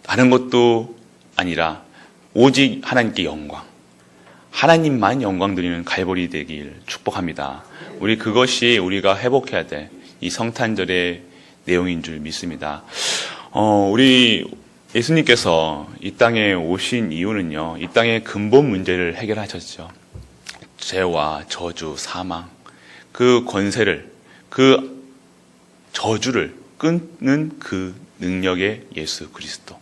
다른 것도 아니라 오직 하나님께 영광, 하나님만 영광 드리는 갈보리 되길 축복합니다. 우리 그것이 우리가 회복해야 될 이 성탄절의 내용인 줄 믿습니다. 우리 예수님께서 이 땅에 오신 이유는요, 이 땅의 근본 문제를 해결하셨죠. 죄와 저주, 사망, 그 권세를, 그 저주를 끊는 그 능력의 예수 그리스도.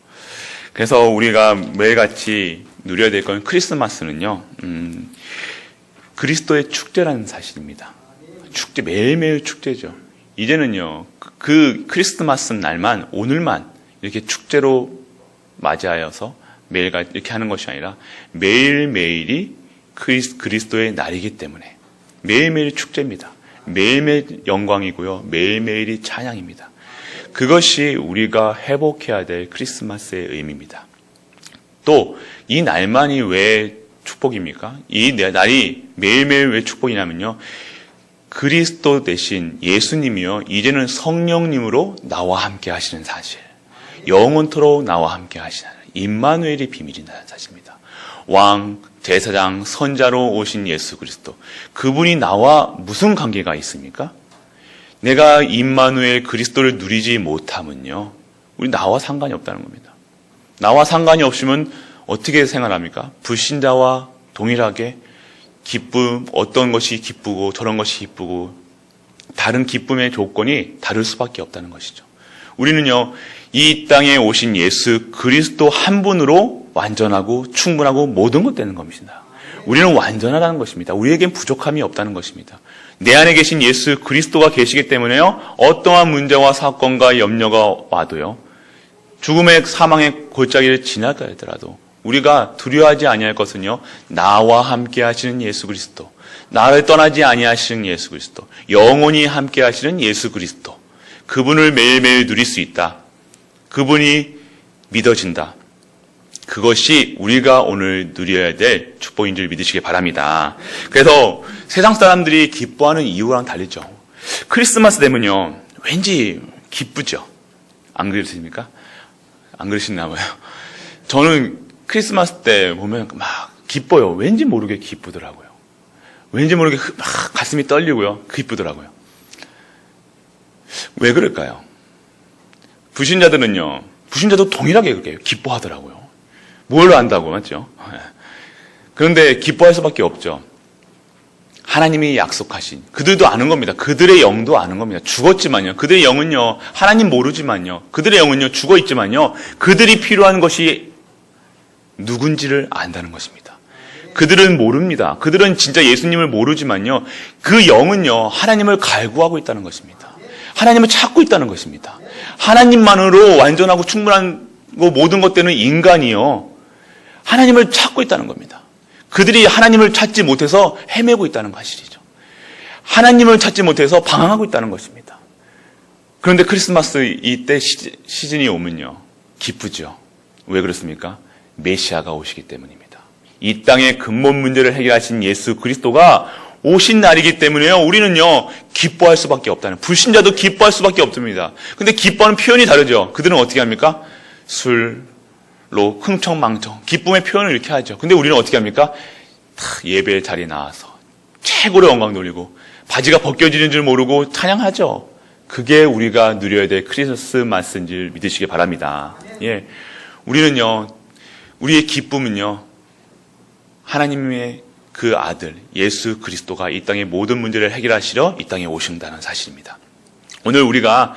그래서 우리가 매일같이 누려야 될 건 크리스마스는요, 그리스도의 축제라는 사실입니다. 축제, 매일매일 축제죠. 이제는요, 그 크리스마스 날만, 오늘만 이렇게 축제로 맞이하여서 매일같이 이렇게 하는 것이 아니라 매일매일이 그리스도의 날이기 때문에 매일매일 축제입니다. 매일매일 영광이고요, 매일매일이 찬양입니다. 그것이 우리가 회복해야 될 크리스마스의 의미입니다. 또 이 날만이 왜 축복입니까? 이 날이 매일매일 왜 축복이냐면요, 그리스도 대신 예수님이요, 이제는 성령님으로 나와 함께 하시는 사실, 영원토록 나와 함께 하시는 임마누엘의 비밀이라는 사실입니다. 왕, 제사장, 선자로 오신 예수 그리스도, 그분이 나와 무슨 관계가 있습니까? 내가 임마누엘 그리스도를 누리지 못하면요, 우리 나와 상관이 없다는 겁니다. 나와 상관이 없으면 어떻게 생활합니까? 불신자와 동일하게 기쁨, 어떤 것이 기쁘고 저런 것이 기쁘고 다른 기쁨의 조건이 다를 수밖에 없다는 것이죠. 우리는요, 이 땅에 오신 예수 그리스도 한 분으로 완전하고 충분하고 모든 것 되는 겁니다. 우리는 완전하다는 것입니다. 우리에겐 부족함이 없다는 것입니다. 내 안에 계신 예수 그리스도가 계시기 때문에요, 어떠한 문제와 사건과 염려가 와도요, 죽음의 사망의 골짜기를 지나가 하더라도 우리가 두려워하지 아니할 것은요, 나와 함께 하시는 예수 그리스도, 나를 떠나지 아니하시는 예수 그리스도, 영원히 함께 하시는 예수 그리스도, 그분을 매일매일 누릴 수 있다. 그분이 믿어진다. 그것이 우리가 오늘 누려야 될 축복인 줄 믿으시기 바랍니다. 그래서 세상 사람들이 기뻐하는 이유랑 다르죠. 크리스마스 되면요, 왠지 기쁘죠. 안 그러십니까? 안 그러시나 봐요. 저는 크리스마스 때 보면 막 기뻐요. 왠지 모르게 기쁘더라고요. 왠지 모르게 막 가슴이 떨리고요, 기쁘더라고요. 왜 그럴까요? 불신자들은요, 불신자도 동일하게 그렇게 기뻐하더라고요. 뭘 안다고, 맞죠? 그런데 기뻐할 수밖에 없죠. 하나님이 약속하신, 그들도 아는 겁니다. 그들의 영도 아는 겁니다. 죽었지만요, 그들의 영은요, 하나님 모르지만요, 그들의 영은요, 죽어 있지만요, 그들이 필요한 것이 누군지를 안다는 것입니다. 그들은 모릅니다. 그들은 진짜 예수님을 모르지만요, 그 영은요, 하나님을 갈구하고 있다는 것입니다. 하나님을 찾고 있다는 것입니다. 하나님만으로 완전하고 충분한 모든 것 되는 인간이요, 하나님을 찾고 있다는 겁니다. 그들이 하나님을 찾지 못해서 헤매고 있다는 사실이죠. 하나님을 찾지 못해서 방황하고 있다는 것입니다. 그런데 크리스마스 이때 시즌이 오면요, 기쁘죠. 왜 그렇습니까? 메시아가 오시기 때문입니다. 이 땅의 근본 문제를 해결하신 예수 그리스도가 오신 날이기 때문에요, 우리는요, 기뻐할 수밖에 없다는, 불신자도 기뻐할 수밖에 없습니다. 근데 기뻐하는 표현이 다르죠. 그들은 어떻게 합니까? 술로 흥청망청, 기쁨의 표현을 이렇게 하죠. 근데 우리는 어떻게 합니까? 예배 자리에 나와서 최고로 영광 돌리고 바지가 벗겨지는 줄 모르고 찬양하죠. 그게 우리가 누려야 될 크리스마스인 줄 믿으시기 바랍니다. 예, 우리는요, 우리의 기쁨은요, 하나님의 그 아들 예수 그리스도가 이 땅의 모든 문제를 해결하시려 이 땅에 오신다는 사실입니다. 오늘 우리가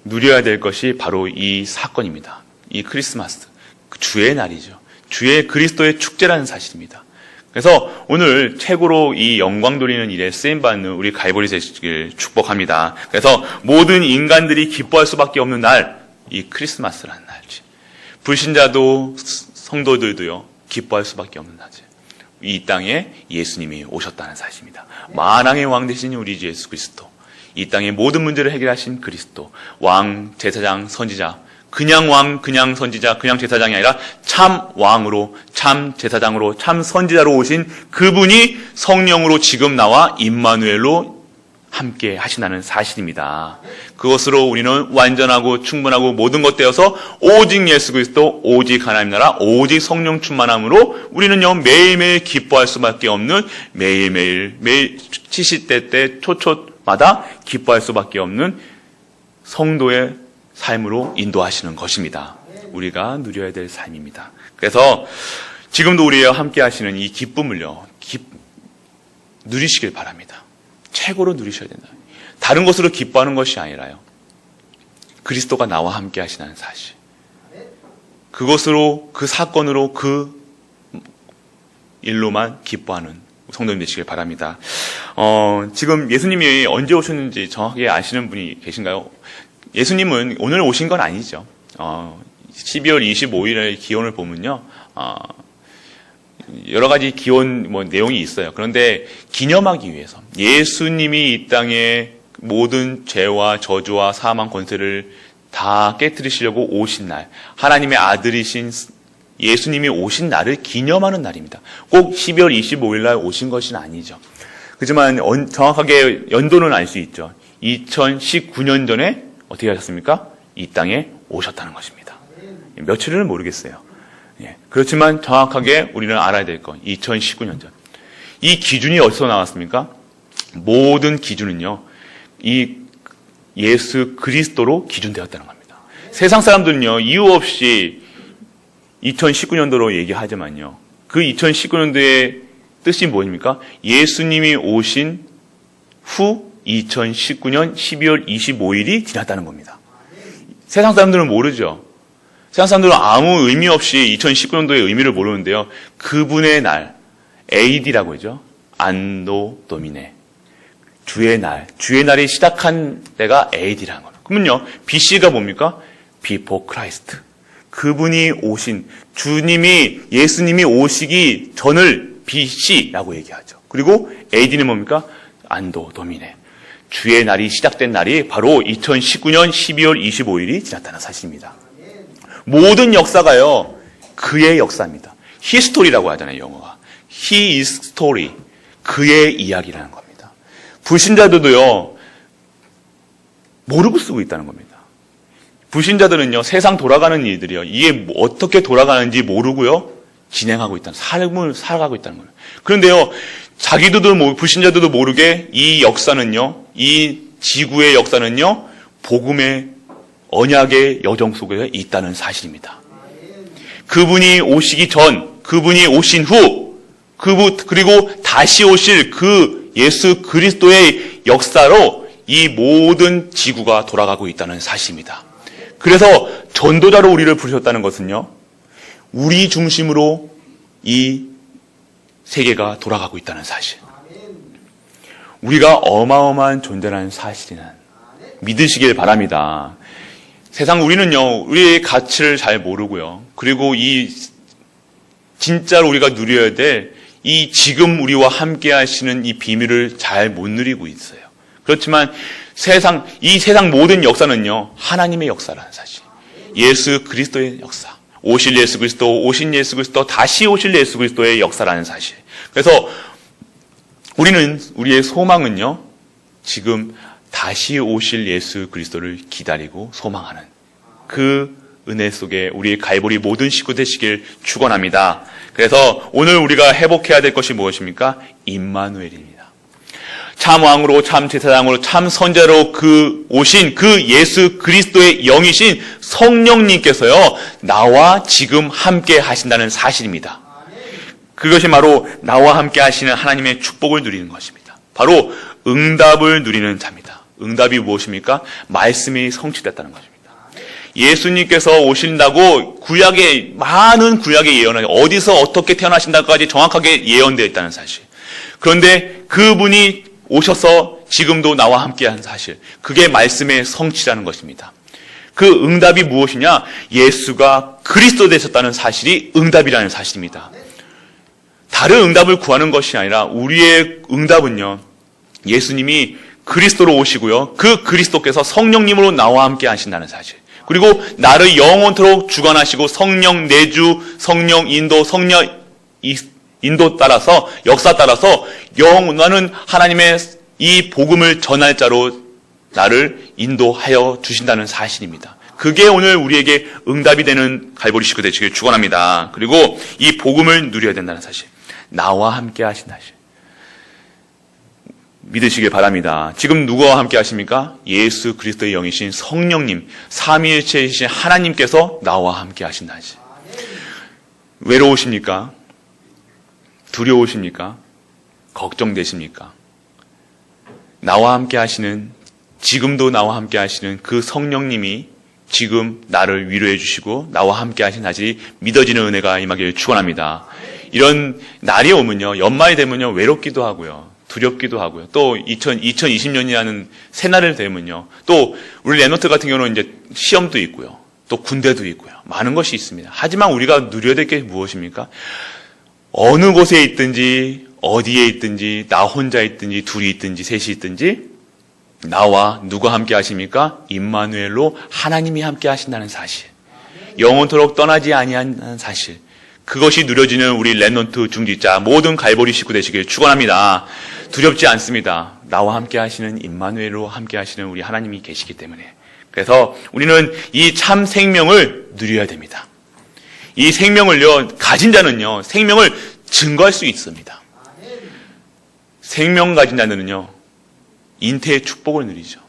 누려야 될 것이 바로 이 사건입니다. 이 크리스마스, 주의 날이죠. 주의 그리스도의 축제라는 사실입니다. 그래서 오늘 최고로 이 영광 돌리는 일에 쓰임받는 우리 갈보리 되시길 축복합니다. 그래서 모든 인간들이 기뻐할 수밖에 없는 날, 이 크리스마스라는 날이지. 불신자도 성도들도요, 기뻐할 수밖에 없는 날이지. 이 땅에 예수님이 오셨다는 사실입니다. 만왕의 왕 되신 우리 주 예수 그리스도, 이 땅의 모든 문제를 해결하신 그리스도, 왕, 제사장, 선지자, 그냥 왕, 그냥 선지자, 그냥 제사장이 아니라 참 왕으로, 참 제사장으로, 참 선지자로 오신 그분이 성령으로 지금 나와 임마누엘로 함께 하신다는 사실입니다. 그것으로 우리는 완전하고 충분하고 모든 것 되어서 오직 예수 그리스도, 오직 하나님 나라, 오직 성령 충만함으로 우리는요 매일매일 기뻐할 수밖에 없는 매일 시시때때 초초마다 기뻐할 수밖에 없는 성도의 삶으로 인도하시는 것입니다. 우리가 누려야 될 삶입니다. 그래서 지금도 우리와 함께 하시는 이 기쁨을요 누리시길 바랍니다. 최고로 누리셔야 된다. 다른 것으로 기뻐하는 것이 아니라요. 그리스도가 나와 함께 하시는 사실. 그것으로, 그 사건으로, 그 일로만 기뻐하는 성도님 되시길 바랍니다. 지금 예수님이 언제 오셨는지 정확하게 아시는 분이 계신가요? 예수님은 오늘 오신 건 아니죠. 12월 25일의 기원을 보면요. 여러 가지 기원 내용이 있어요. 그런데 기념하기 위해서 예수님이 이 땅에 모든 죄와 저주와 사망 권세를 다 깨뜨리시려고 오신 날, 하나님의 아들이신 예수님이 오신 날을 기념하는 날입니다. 꼭 12월 25일 날 오신 것은 아니죠. 그렇지만 정확하게 연도는 알 수 있죠. 2019년 전에 어떻게 하셨습니까? 이 땅에 오셨다는 것입니다. 며칠은 모르겠어요. 그렇지만 정확하게 우리는 알아야 될 건 2019년 전. 이 기준이 어디서 나왔습니까? 모든 기준은요, 이 예수 그리스도로 기준되었다는 겁니다. 세상 사람들은요, 이유 없이 2019년도로 얘기하지만요, 그 2019년도의 뜻이 뭐입니까? 예수님이 오신 후 2019년 12월 25일이 지났다는 겁니다. 세상 사람들은 모르죠. 세상 사람들은 아무 의미 없이 2019년도의 의미를 모르는데요. 그분의 날, AD라고 하죠. 안도 도미네. 주의 날이 시작한 때가 AD라는 거예요. 그러면요, BC가 뭡니까? Before Christ. 그분이 오신, 예수님이 오시기 전을 BC라고 얘기하죠. 그리고 AD는 뭡니까? 안도 도미네. 주의 날이 시작된 날이 바로 2019년 12월 25일이 지났다는 사실입니다. 모든 역사가요, 그의 역사입니다. 히스토리라고 하잖아요, 영어가. He is story. 그의 이야기라는 겁니다. 불신자들도요, 모르고 쓰고 있다는 겁니다. 불신자들은요, 세상 돌아가는 일들이요, 이게 어떻게 돌아가는지 모르고요, 진행하고 있다는, 삶을 살아가고 있다는 거예요. 그런데요, 불신자들도 모르게 이 역사는요, 이 지구의 역사는요, 복음의 언약의 여정 속에 있다는 사실입니다. 그분이 오시기 전, 그분이 오신 후, 그리고 다시 오실 그 예수 그리스도의 역사로 이 모든 지구가 돌아가고 있다는 사실입니다. 그래서 전도자로 우리를 부르셨다는 것은요, 우리 중심으로 이 세계가 돌아가고 있다는 사실. 우리가 어마어마한 존재라는 사실이는 믿으시길 바랍니다. 세상 우리는요, 우리의 가치를 잘 모르고요. 그리고 진짜로 우리가 누려야 될 이 지금 우리와 함께 하시는 이 비밀을 잘 못 누리고 있어요. 그렇지만 이 세상 모든 역사는요, 하나님의 역사라는 사실. 예수 그리스도의 역사. 오신 예수 그리스도, 다시 오실 예수 그리스도의 역사라는 사실. 그래서 우리의 소망은요, 지금 다시 오실 예수 그리스도를 기다리고 소망하는 그 은혜 속에 우리의 갈보리 모든 식구 되시길 축원합니다. 그래서 오늘 우리가 회복해야 될 것이 무엇입니까? 임마누엘입니다. 참 왕으로, 참 제사장으로, 참 선자로 오신 그 예수 그리스도의 영이신 성령님께서요, 나와 지금 함께 하신다는 사실입니다. 그것이 바로 나와 함께 하시는 하나님의 축복을 누리는 것입니다. 바로 응답을 누리는 자입니다. 응답이 무엇입니까? 말씀이 성취됐다는 것입니다. 예수님께서 오신다고 많은 구약의 예언을, 어디서 어떻게 태어나신다까지 정확하게 예언되어 있다는 사실. 그런데 그분이 오셔서 지금도 나와 함께한 사실, 그게 말씀의 성취라는 것입니다. 그 응답이 무엇이냐? 예수가 그리스도 되셨다는 사실이 응답이라는 사실입니다. 다른 응답을 구하는 것이 아니라 우리의 응답은요, 예수님이 그리스도로 오시고요, 그 그리스도께서 성령님으로 나와 함께 하신다는 사실, 그리고 나를 영원토록 주관하시고 성령 내주, 성령 인도, 성령 인도 따라서, 역사 따라서 나는 하나님의 이 복음을 전할 자로 나를 인도하여 주신다는 사실입니다. 그게 오늘 우리에게 응답이 되는 갈보리 식구 되시길 축원합니다. 그리고 이 복음을 누려야 된다는 사실, 나와 함께 하신 사실 믿으시길 바랍니다. 지금 누구와 함께 하십니까? 예수 그리스도의 영이신 성령님, 삼위일체이신 하나님께서 나와 함께 하신 사실. 외로우십니까? 두려우십니까? 걱정되십니까? 나와 함께 하시는, 지금도 나와 함께 하시는 그 성령님이 지금 나를 위로해 주시고 나와 함께 하신 사실이 믿어지는 은혜가 임하기를 축원합니다. 이런 날이 오면요, 연말이 되면요, 외롭기도 하고요, 두렵기도 하고요, 또 2020년이라는 새날을 되면요, 또 우리 랩노트 같은 경우는 이제 시험도 있고요, 또 군대도 있고요, 많은 것이 있습니다. 하지만 우리가 누려야 될 게 무엇입니까? 어느 곳에 있든지, 어디에 있든지, 나 혼자 있든지, 둘이 있든지, 셋이 있든지, 나와 누가 함께 하십니까? 임마누엘로 하나님이 함께 하신다는 사실, 영원토록 떠나지 아니하는 사실, 그것이 누려지는 우리 랩넌트 중직자 모든 갈보리 식구 되시길 축원합니다. 두렵지 않습니다. 나와 함께 하시는 임마누엘로 함께 하시는 우리 하나님이 계시기 때문에. 그래서 우리는 이 참 생명을 누려야 됩니다. 이 생명을요, 가진 자는요, 생명을 증거할 수 있습니다. 생명 가진 자들은요, 인태의 축복을 누리죠.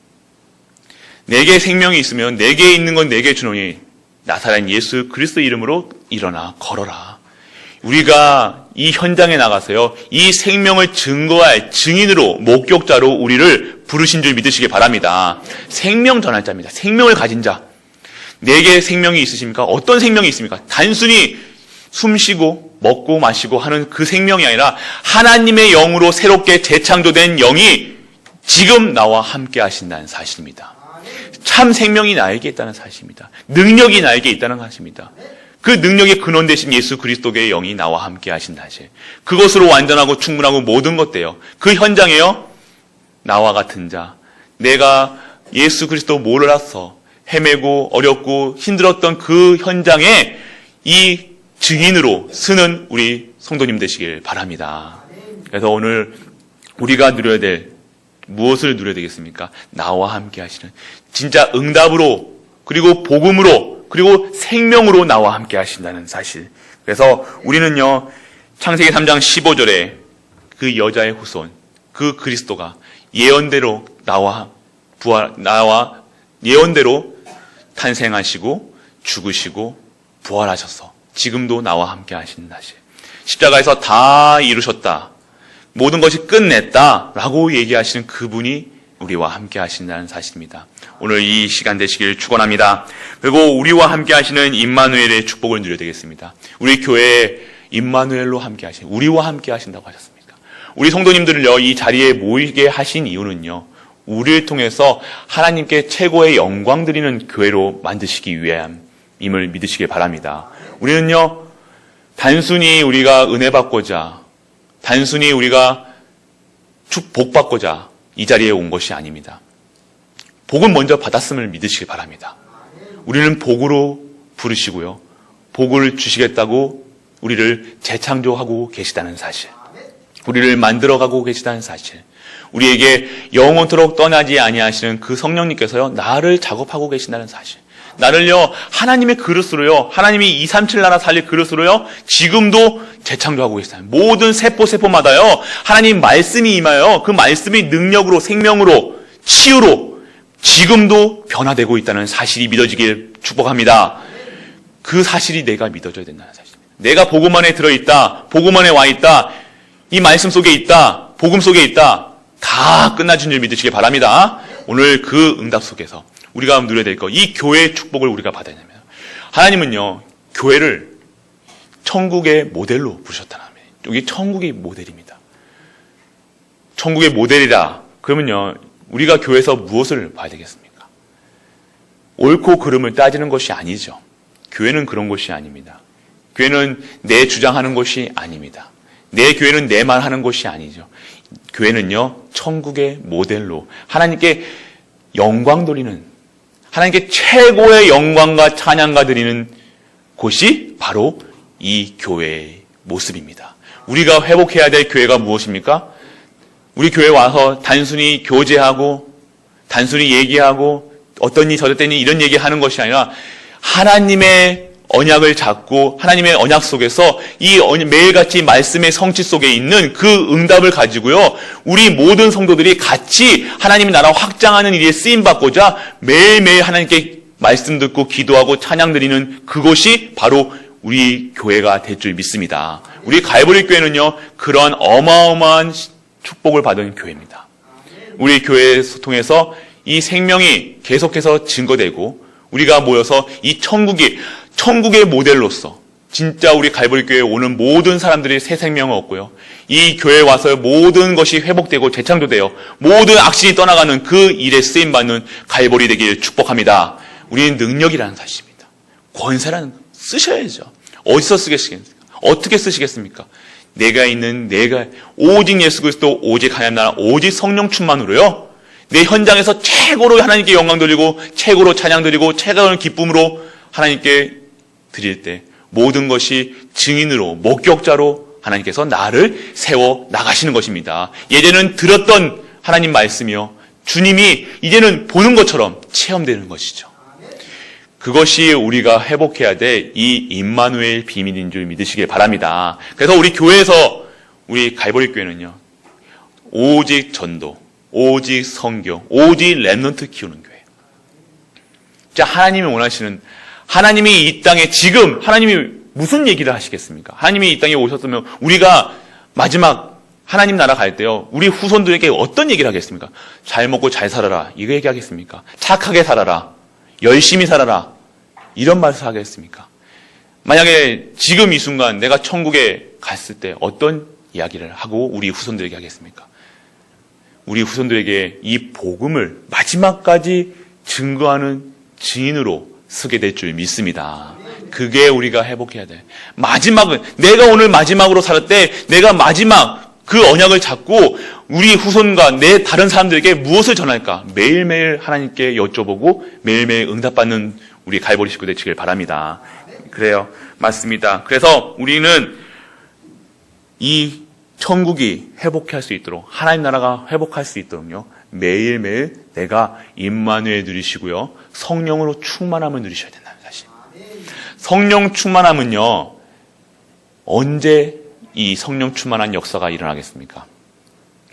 내게 생명이 있으면 내게 있는 건 내게 주노니 나사렛 예수 그리스도 이름으로 일어나 걸어라. 우리가 이 현장에 나가서요, 이 생명을 증거할 증인으로, 목격자로 우리를 부르신 줄 믿으시기 바랍니다. 생명 전할 자입니다. 생명을 가진 자. 내게 생명이 있으십니까? 어떤 생명이 있습니까? 단순히 숨쉬고 먹고 마시고 하는 그 생명이 아니라 하나님의 영으로 새롭게 재창조된 영이 지금 나와 함께 하신다는 사실입니다. 참 생명이 나에게 있다는 사실입니다. 능력이 나에게 있다는 사실입니다. 그 능력의 근원 되신 예수 그리스도의 영이 나와 함께 하신 사실. 그것으로 완전하고 충분하고 모든 것 돼요. 그 현장에요, 나와 같은 자, 내가 예수 그리스도 몰라서 헤매고 어렵고 힘들었던 그 현장에 이 증인으로 쓰는 우리 성도님 되시길 바랍니다. 그래서 오늘 우리가 누려야 될, 무엇을 누려야 되겠습니까? 나와 함께 하시는, 진짜 응답으로, 그리고 복음으로, 그리고 생명으로 나와 함께 하신다는 사실. 그래서 우리는요, 창세기 3장 15절에 그 여자의 후손, 그 그리스도가 예언대로 나와 예언대로 탄생하시고 죽으시고 부활하셔서 지금도 나와 함께 하시는 사실. 십자가에서 다 이루셨다, 모든 것이 끝냈다 라고 얘기하시는 그분이 우리와 함께 하신다는 사실입니다. 오늘 이 시간 되시길 축원합니다. 그리고 우리와 함께 하시는 임마누엘의 축복을 누려야 되겠습니다. 우리 교회에 임마누엘로 함께 하신, 우리와 함께 하신다고 하셨습니까? 우리 성도님들을요, 이 자리에 모이게 하신 이유는요, 우리를 통해서 하나님께 최고의 영광 드리는 교회로 만드시기 위함임을 믿으시길 바랍니다. 우리는요, 단순히 우리가 은혜 받고자, 단순히 우리가 축복 받고자 이 자리에 온 것이 아닙니다. 복은 먼저 받았음을 믿으시길 바랍니다. 우리는 복으로 부르시고요, 복을 주시겠다고 우리를 재창조하고 계시다는 사실, 우리를 만들어가고 계시다는 사실, 우리에게 영원토록 떠나지 아니하시는 그 성령님께서요, 나를 작업하고 계신다는 사실, 나를요, 하나님의 그릇으로요, 하나님이 237 나라 살릴 그릇으로요, 지금도 재창조하고 계시다. 모든 세포마다요, 하나님 말씀이 임하여 그 말씀이 능력으로, 생명으로, 치유로 지금도 변화되고 있다는 사실이 믿어지길 축복합니다. 그 사실이 내가 믿어져야 된다는 사실입니다. 내가 복음 안에 들어있다, 복음 안에 와있다, 이 말씀 속에 있다, 복음 속에 있다, 다 끝나준 줄 믿으시길 바랍니다. 오늘 그 응답 속에서 우리가 누려야 될 것, 이 교회의 축복을 우리가 받아야 됩니다. 하나님은요, 교회를 천국의 모델로 부르셨다는 거예요. 여기 천국이 모델입니다. 천국의 모델이라 그러면요, 우리가 교회에서 무엇을 봐야 되겠습니까? 옳고 그름을 따지는 것이 아니죠. 교회는 그런 것이 아닙니다. 교회는 내 주장하는 것이 아닙니다. 내 교회는 내 말 하는 것이 아니죠. 교회는요, 천국의 모델로 하나님께 영광 돌리는, 하나님께 최고의 영광과 찬양가 드리는 곳이 바로 이 교회의 모습입니다. 우리가 회복해야 될 교회가 무엇입니까? 우리 교회 와서 단순히 교제하고 단순히 얘기하고 어떤 일 저랬더니 이런 얘기하는 것이 아니라 하나님의 언약을 잡고 하나님의 언약 속에서 이 매일같이 말씀의 성취 속에 있는 그 응답을 가지고요, 우리 모든 성도들이 같이 하나님의 나라 확장하는 일에 쓰임받고자 매일매일 하나님께 말씀 듣고 기도하고 찬양 드리는 그것이 바로 우리 교회가 될 줄 믿습니다. 우리 갈보리 교회는요, 그런 어마어마한 축복을 받은 교회입니다. 우리 교회에서 통해서 이 생명이 계속해서 증거되고 우리가 모여서 이 천국의 모델로서 진짜 우리 갈보리 교회에 오는 모든 사람들이 새 생명을 얻고요, 이 교회에 와서 모든 것이 회복되고 재창조되어 모든 악신이 떠나가는 그 일에 쓰임받는 갈보리 되기를 축복합니다. 우리는 능력이라는 사실입니다. 권세라는 거 쓰셔야죠. 어디서 쓰겠습니까? 어떻게 쓰시겠습니까? 내가 오직 예수 그리스도, 오직 하나님 나라, 오직 성령 충만으로요, 내 현장에서 최고로 하나님께 영광 돌리고 최고로 찬양 드리고 최고로 기쁨으로 하나님께 드릴 때 모든 것이 증인으로, 목격자로 하나님께서 나를 세워 나가시는 것입니다. 예전에는 들었던 하나님 말씀이요, 주님이 이제는 보는 것처럼 체험되는 것이죠. 그것이 우리가 회복해야 될 이 임마누엘 비밀인 줄 믿으시길 바랍니다. 그래서 우리 교회에서, 우리 갈보리 교회는요, 오직 전도, 오직 성교, 오직 렘넌트 키우는 교회. 자, 하나님이 원하시는, 하나님이 이 땅에 지금 하나님이 무슨 얘기를 하시겠습니까? 하나님이 이 땅에 오셨으면 우리가 마지막 하나님 나라 갈 때요, 우리 후손들에게 어떤 얘기를 하겠습니까? 잘 먹고 잘 살아라, 이거 얘기하겠습니까? 착하게 살아라, 열심히 살아라, 이런 말을 하겠습니까? 만약에 지금 이 순간 내가 천국에 갔을 때 어떤 이야기를 하고 우리 후손들에게 하겠습니까? 우리 후손들에게 이 복음을 마지막까지 증거하는 증인으로 서게 될 줄 믿습니다. 그게 우리가 회복해야 돼. 마지막은, 내가 오늘 마지막으로 살 때 내가 마지막 그 언약을 잡고 우리 후손과 내 다른 사람들에게 무엇을 전할까? 매일매일 하나님께 여쭤보고 매일매일 응답받는 우리 갈보리 식구 되시길 바랍니다. 그래요. 맞습니다. 그래서 우리는 이 천국이 회복할 수 있도록, 하나님 나라가 회복할 수 있도록요, 매일매일 내가 임마누엘 누리시고요, 성령으로 충만함을 누리셔야 된다는 사실. 성령 충만함은요, 언제 이 성령 충만한 역사가 일어나겠습니까?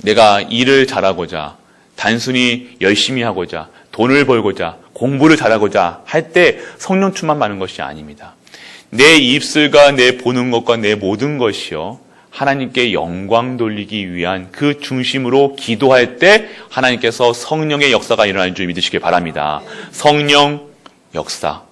내가 일을 잘하고자, 단순히 열심히 하고자, 돈을 벌고자, 공부를 잘하고자 할 때 성령 충만 받는 것이 아닙니다. 내 입술과 내 보는 것과 내 모든 것이요, 하나님께 영광 돌리기 위한 그 중심으로 기도할 때 하나님께서 성령의 역사가 일어나는 줄 믿으시길 바랍니다. 성령 역사,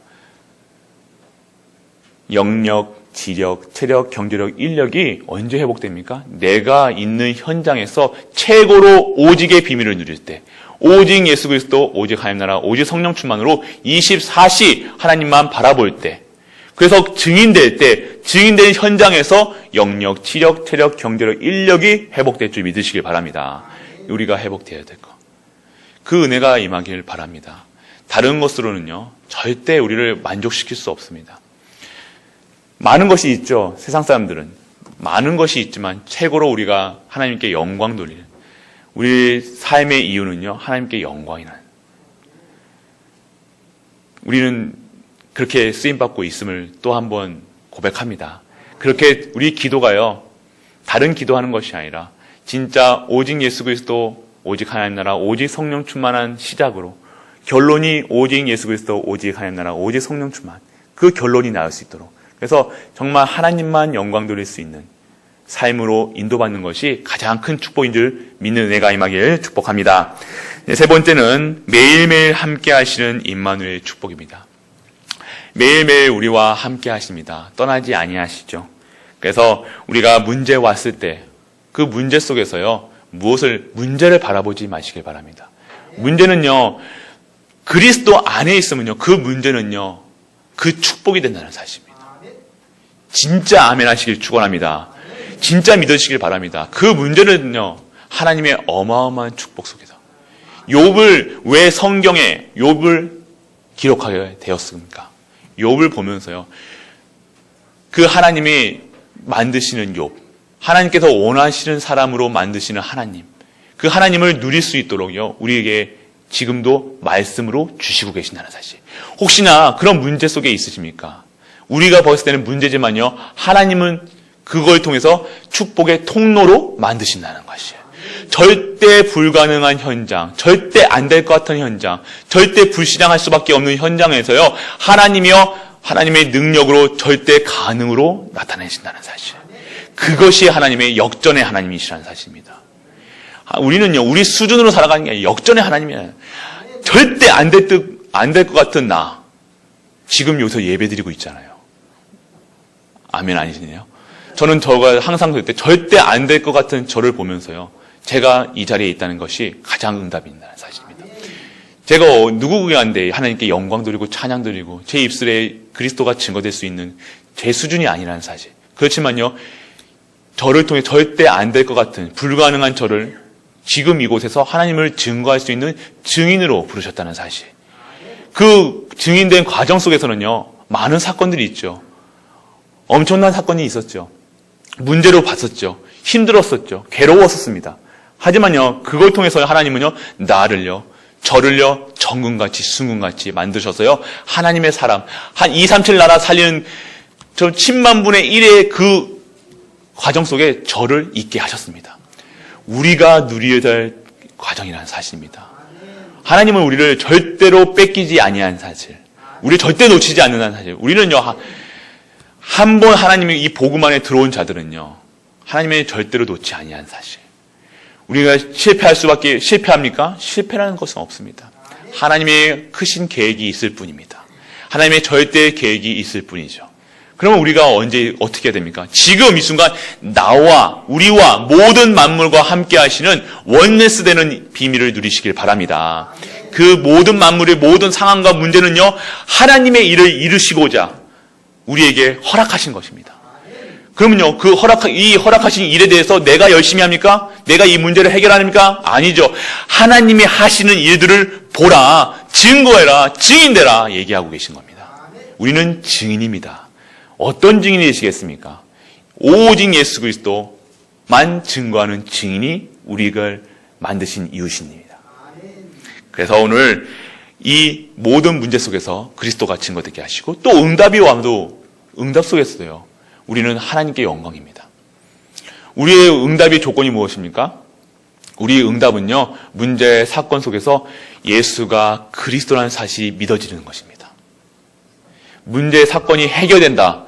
영력, 지력, 체력, 경제력, 인력이 언제 회복됩니까? 내가 있는 현장에서 최고로 오직의 비밀을 누릴 때, 오직 예수 그리스도, 오직 하나님 나라, 오직 성령 충만으로 24시 하나님만 바라볼 때, 그래서 증인될 때, 증인된 현장에서 영력, 지력, 체력, 경제력, 인력이 회복될 줄 믿으시길 바랍니다. 우리가 회복되어야 될 것. 그 은혜가 임하길 바랍니다. 다른 것으로는요, 절대 우리를 만족시킬 수 없습니다. 많은 것이 있죠. 세상 사람들은. 많은 것이 있지만 최고로 우리가 하나님께 영광 돌리는, 우리 삶의 이유는요, 하나님께 영광이 나는. 우리는 그렇게 쓰임받고 있음을 또 한 번 고백합니다. 그렇게 우리 기도가요, 다른 기도하는 것이 아니라 진짜 오직 예수 그리스도, 오직 하나님 나라, 오직 성령 충만한 시작으로 결론이 오직 예수 그리스도, 오직 하나님 나라, 오직 성령 충만, 그 결론이 나올 수 있도록, 그래서 정말 하나님만 영광 돌릴 수 있는 삶으로 인도받는 것이 가장 큰 축복인 줄 믿는 은혜가 임하길 축복합니다. 세 번째는 매일매일 함께 하시는 임마누엘 축복입니다. 매일매일 우리와 함께 하십니다. 떠나지 아니하시죠. 그래서 우리가 문제 왔을 때 그 문제 속에서요, 문제를 바라보지 마시길 바랍니다. 문제는요, 그리스도 안에 있으면요, 그 문제는요, 그 축복이 된다는 사실입니다. 진짜 아멘 하시길 축원합니다. 진짜 믿으시길 바랍니다. 그 문제는요, 하나님의 어마어마한 축복 속에서. 욥을 왜 성경에 욥을 기록하게 되었습니까? 욥을 보면서요, 그 하나님이 만드시는 욥, 하나님께서 원하시는 사람으로 만드시는 하나님, 그 하나님을 누릴 수 있도록요, 우리에게 지금도 말씀으로 주시고 계신다는 사실. 혹시나 그런 문제 속에 있으십니까? 우리가 봤을 때는 문제지만요, 하나님은 그걸 통해서 축복의 통로로 만드신다는 것이에요. 절대 불가능한 현장, 절대 안 될 것 같은 현장, 절대 불신앙할 수밖에 없는 현장에서요, 하나님이요, 하나님의 능력으로 절대 가능으로 나타내신다는 사실. 그것이 하나님의 역전의 하나님이시라는 사실입니다. 우리는요, 우리 수준으로 살아가는 게 아니라 역전의 하나님이에요. 절대 안 될 것 같은 나, 지금 여기서 예배 드리고 있잖아요. 아멘 아니시네요. 저는 저가 항상 그럴 때 절대 안 될 것 같은 저를 보면서요, 제가 이 자리에 있다는 것이 가장 응답이 있는 사실입니다. 제가 누구한테 하나님께 영광 드리고 찬양 드리고 제 입술에 그리스도가 증거될 수 있는 제 수준이 아니라는 사실. 그렇지만요, 저를 통해 절대 안 될 것 같은 불가능한 저를 지금 이곳에서 하나님을 증거할 수 있는 증인으로 부르셨다는 사실. 그 증인된 과정 속에서는요, 많은 사건들이 있죠. 엄청난 사건이 있었죠. 문제로 봤었죠. 힘들었었죠. 괴로웠었습니다. 하지만요, 그걸 통해서 하나님은요, 나를요, 저를요, 정금같이 순금같이 만드셔서요, 하나님의 사람, 한 2, 3, 7 나라 살리는 저 10만 분의 1의 그 과정 속에 저를 있게 하셨습니다. 우리가 누려야 될 과정이라는 사실입니다. 하나님은 우리를 절대로 뺏기지 아니한 사실, 우리 절대 놓치지 않는다는 사실. 우리는요, 한 번 하나님이 이 복음 안에 들어온 자들은요, 하나님의 절대로 놓지 아니한 사실. 우리가 실패합니까? 실패라는 것은 없습니다. 하나님의 크신 계획이 있을 뿐입니다. 하나님의 절대 계획이 있을 뿐이죠. 그러면 우리가 언제 어떻게 해야 됩니까? 지금 이 순간 나와 우리와 모든 만물과 함께 하시는 원네스 되는 비밀을 누리시길 바랍니다. 그 모든 만물의 모든 상황과 문제는요, 하나님의 일을 이루시고자 우리에게 허락하신 것입니다. 그러면요, 이 허락하신 일에 대해서 내가 열심히 합니까? 내가 이 문제를 해결합니까? 아니죠. 하나님이 하시는 일들을 보라, 증거해라, 증인되라 얘기하고 계신 겁니다. 우리는 증인입니다. 어떤 증인이 되시겠습니까? 오직 예수 그리스도만 증거하는 증인이 우리를 만드신 이유십니다. 그래서 오늘 이 모든 문제 속에서 그리스도가 증거되게 하시고, 또 응답이 와도 응답 속에서도요, 우리는 하나님께 영광입니다. 우리의 응답의 조건이 무엇입니까? 우리의 응답은요, 문제, 사건 속에서 예수가 그리스도라는 사실이 믿어지는 것입니다. 문제, 사건이 해결된다.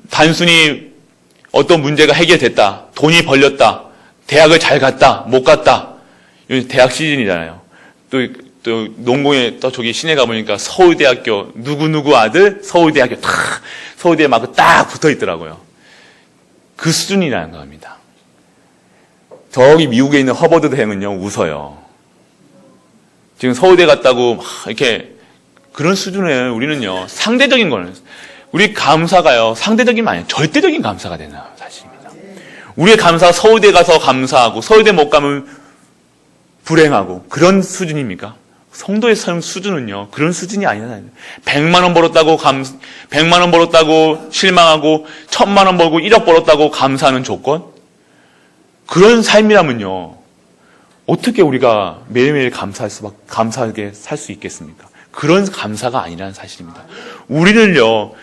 단순히 어떤 문제가 해결됐다. 돈이 벌렸다. 대학을 잘 갔다. 못 갔다. 대학 시즌이잖아요. 또 농공에 또 저기 시내 가보니까 서울대학교 누구누구 아들 서울대학교 서울대에 막 딱 붙어 있더라고요. 그 수준이라는 겁니다. 저기 미국에 있는 허버드 대행은요, 웃어요. 지금 서울대 갔다고 막 이렇게 그런 수준에 우리는요, 상대적인 거는, 우리 감사가요, 상대적인 아니에요. 절대적인 감사가 되는 사실입니다. 우리의 감사가 서울대 가서 감사하고 서울대 못 가면 불행하고 그런 수준입니까? 성도의 삶 수준은요, 그런 수준이 아니잖아요. 100만 원 벌었다고 100만 원 벌었다고 실망하고 1000만 원 벌고 1억 벌었다고 감사하는 조건? 그런 삶이라면요, 어떻게 우리가 매일매일 감사하게 살 수 있겠습니까? 그런 감사가 아니라는 사실입니다. 우리를요,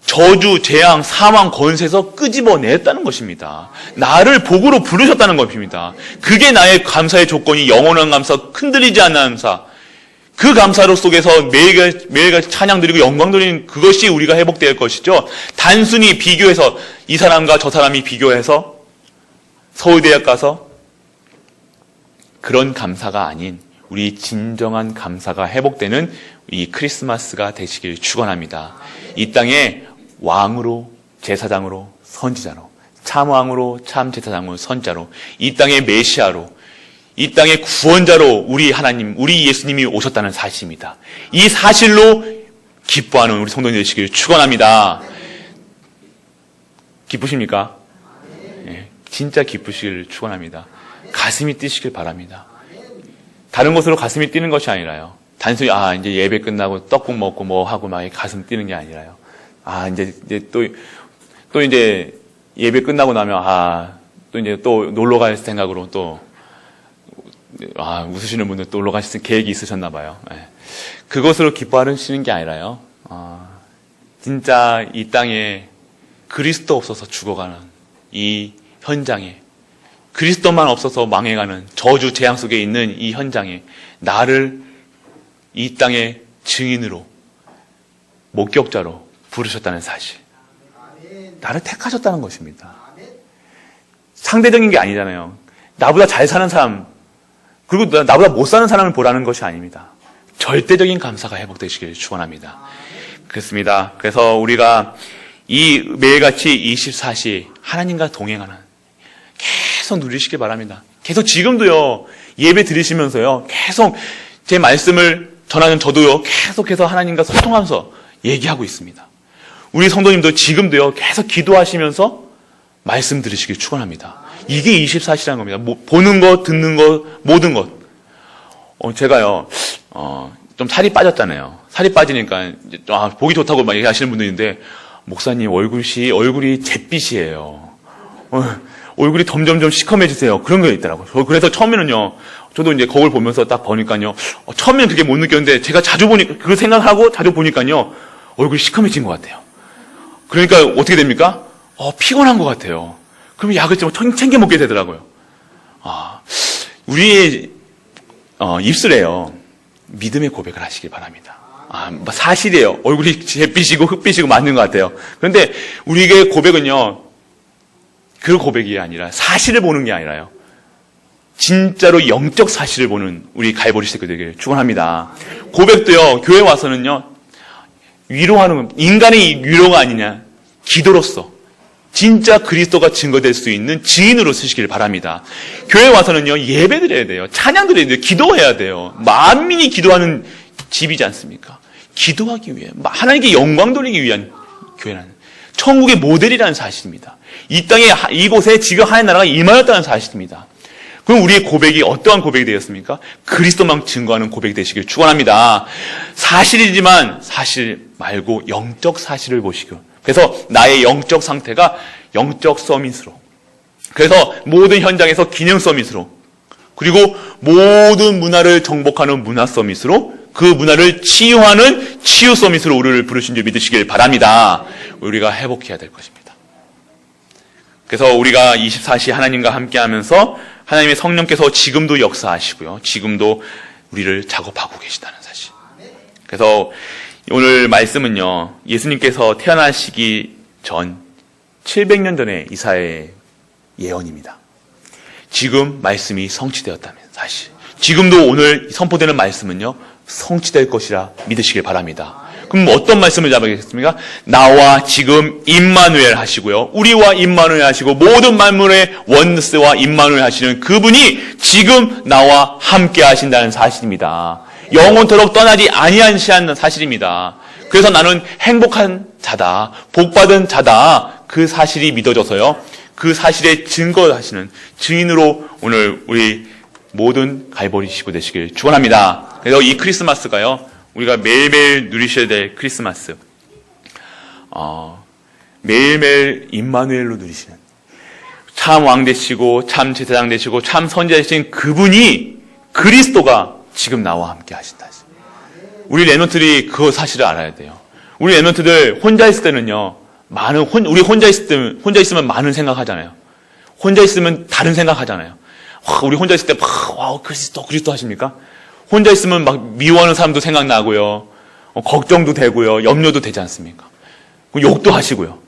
저주, 재앙, 사망, 권세에서 끄집어냈다는 것입니다. 나를 복으로 부르셨다는 것입니다. 그게 나의 감사의 조건이 영원한 감사, 흔들리지 않는 감사. 그 감사로 속에서 매일같이 찬양 드리고 영광 드리는 그것이 우리가 회복될 것이죠. 단순히 비교해서 이 사람과 저 사람이 비교해서 서울대학 가서 그런 감사가 아닌 우리 진정한 감사가 회복되는 이 크리스마스가 되시길 축원합니다. 이 땅에 왕으로, 제사장으로, 선지자로, 참왕으로, 참제사장으로, 선자로, 이 땅의 메시아로, 이 땅의 구원자로 우리 하나님, 우리 예수님이 오셨다는 사실입니다. 이 사실로 기뻐하는 우리 성도님 되시길 축원합니다. 기쁘십니까? 네, 진짜 기쁘시길 축원합니다. 가슴이 뛰시길 바랍니다. 다른 것으로 가슴이 뛰는 것이 아니라요, 단순히 이제 예배 끝나고 떡국 먹고 뭐 하고 막 가슴 뛰는 게 아니라요, 이제 또 이제 예배 끝나고 나면 또 이제 또 놀러 갈 생각으로 또 웃으시는 분들 또 올라가실 계획이 있으셨나 봐요. 예. 그것으로 기뻐하시는 게 아니라요. 진짜 이 땅에 그리스도 없어서 죽어가는 이 현장에, 그리스도만 없어서 망해가는 저주 재앙 속에 있는 이 현장에 나를 이 땅의 증인으로, 목격자로 부르셨다는 사실. 나를 택하셨다는 것입니다. 상대적인 게 아니잖아요. 나보다 잘 사는 사람, 그리고 나보다 못 사는 사람을 보라는 것이 아닙니다. 절대적인 감사가 회복되시길 축원합니다. 그렇습니다. 그래서 우리가 이 매일같이 24시 하나님과 동행하는 계속 누리시길 바랍니다. 계속 지금도요, 예배 드리시면서요, 계속 제 말씀을 전하는 저도요, 계속해서 하나님과 소통하면서 얘기하고 있습니다. 우리 성도님도 지금도요, 계속 기도하시면서 말씀 들으시길 축원합니다. 이게 24시라는 겁니다. 보는 것, 듣는 것, 모든 것. 제가요, 좀 살이 빠졌잖아요. 살이 빠지니까, 보기 좋다고 막 얘기하시는 분들인데, 목사님, 얼굴이 잿빛이에요. 얼굴이 점점점 시커매지세요. 그런 게 있더라고요. 그래서 처음에는요, 저도 이제 거울 보면서 딱 보니까요, 처음에는 그게 못 느꼈는데, 제가 그 생각하고 자주 보니까요, 얼굴이 시커매진 것 같아요. 그러니까 어떻게 됩니까? 피곤한 것 같아요. 그러면 약을 좀 챙겨 먹게 되더라고요. 우리의 입술에요, 믿음의 고백을 하시길 바랍니다. 사실이에요. 얼굴이 잿빛이고 흑빛이고 맞는 것 같아요. 그런데 우리의 고백은요, 그 고백이 아니라 사실을 보는 게 아니라요, 진짜로 영적 사실을 보는 우리 갈보리 식구들에게 축원합니다. 고백도요, 교회 와서는요, 위로하는, 인간의 위로가 아니냐, 기도로서 진짜 그리스도가 증거될 수 있는 증인으로 쓰시길 바랍니다. 교회 와서는요, 예배 드려야 돼요. 찬양 드려야 돼요. 기도해야 돼요. 만민이 기도하는 집이지 않습니까? 기도하기 위해, 하나님께 영광 돌리기 위한 교회라는, 천국의 모델이라는 사실입니다. 이 땅에, 이곳에 지금 하나님 나라가 임하였다는 사실입니다. 그럼 우리의 고백이 어떠한 고백이 되었습니까? 그리스도만 증거하는 고백이 되시길 축원합니다. 사실이지만 사실 말고 영적 사실을 보시고, 그래서 나의 영적 상태가 영적 서밋으로, 그래서 모든 현장에서 기능 서밋으로, 그리고 모든 문화를 정복하는 문화 서밋으로, 그 문화를 치유하는 치유 서밋으로 우리를 부르신 줄 믿으시길 바랍니다. 우리가 회복해야 될 것입니다. 그래서 우리가 24시 하나님과 함께하면서 하나님의 성령께서 지금도 역사하시고요, 지금도 우리를 작업하고 계시다는 사실. 그래서 오늘 말씀은요, 예수님께서 태어나시기 전 700년 전에 이사야의 예언입니다. 지금 말씀이 성취되었다는 사실. 지금도 오늘 선포되는 말씀은요, 성취될 것이라 믿으시길 바랍니다. 그럼 어떤 말씀을 잡아야겠습니까? 나와 지금 임마누엘 하시고요, 우리와 임마누엘 하시고 모든 만물의 원스와 임마누엘 하시는 그분이 지금 나와 함께 하신다는 사실입니다. 영원토록 떠나지 아니하시는 사실입니다. 그래서 나는 행복한 자다, 복받은 자다, 그 사실이 믿어져서요, 그 사실에 증거하시는 증인으로 오늘 우리 모든 갈보리 식구 되시길 축원합니다. 그래서 이 크리스마스가요, 우리가 매일매일 누리셔야 될 크리스마스, 매일매일 임마누엘로 누리시는, 참 왕 되시고 참 제사장 되시고 참 선지자 되신 그분이, 그리스도가 지금 나와 함께 하신다. 우리 랩런트들이 그 사실을 알아야 돼요. 우리 랩런트들 혼자 있을 때는요, 우리 혼자 있으면 많은 생각하잖아요. 혼자 있으면 다른 생각하잖아요. 우리 혼자 있을 때 그리스도 하십니까? 혼자 있으면 막 미워하는 사람도 생각나고요, 걱정도 되고요, 염려도 되지 않습니까? 욕도 하시고요.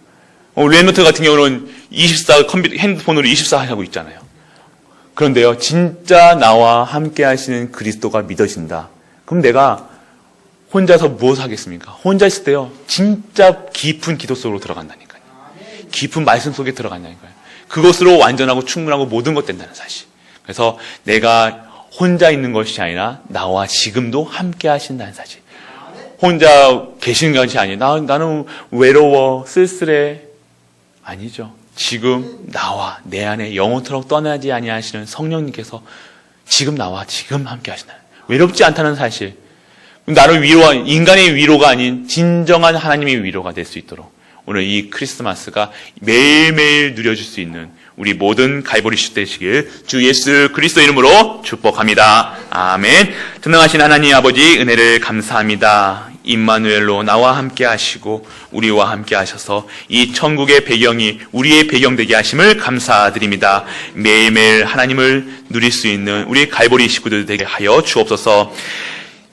랩런트 같은 경우는 24 핸드폰으로 24 하고 있잖아요. 그런데요, 진짜 나와 함께 하시는 그리스도가 믿어진다. 그럼 내가 혼자서 무엇을 하겠습니까? 혼자 있을 때요, 진짜 깊은 기도 속으로 들어간다니까요. 깊은 말씀 속에 들어간다니까요. 그것으로 완전하고 충분하고 모든 것 된다는 사실. 그래서 내가 혼자 있는 것이 아니라 나와 지금도 함께 하신다는 사실. 혼자 계시는 것이 아니라 나는 외로워, 쓸쓸해. 아니죠. 지금 나와 내 안에 영원토록 떠나지 아니하시는 성령님께서 지금 나와 지금 함께 하신다. 외롭지 않다는 사실. 나를 인간의 위로가 아닌 진정한 하나님의 위로가 될 수 있도록 오늘 이 크리스마스가 매일매일 누려질 수 있는 우리 모든 갈보리 시대 되시길 주 예수 그리스도 이름으로 축복합니다. 아멘. 전능하신 하나님 아버지 은혜를 감사합니다. 임마누엘로 나와 함께 하시고 우리와 함께 하셔서 이 천국의 배경이 우리의 배경 되게 하심을 감사드립니다. 매일매일 하나님을 누릴 수 있는 우리 갈보리 식구들 되게 하여 주옵소서.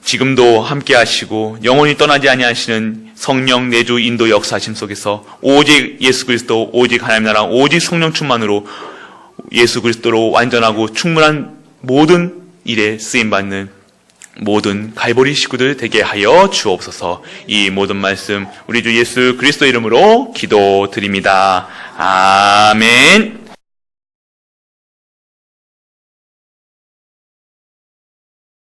지금도 함께 하시고 영원히 떠나지 아니하시는 성령 내주 인도 역사심 속에서 오직 예수 그리스도, 오직 하나님 나라, 오직 성령 충만으로 예수 그리스도로 완전하고 충분한 모든 일에 쓰임받는 모든 갈보리 식구들 되게 하여 주옵소서. 이 모든 말씀 우리 주 예수 그리스도 이름으로 기도드립니다. 아멘.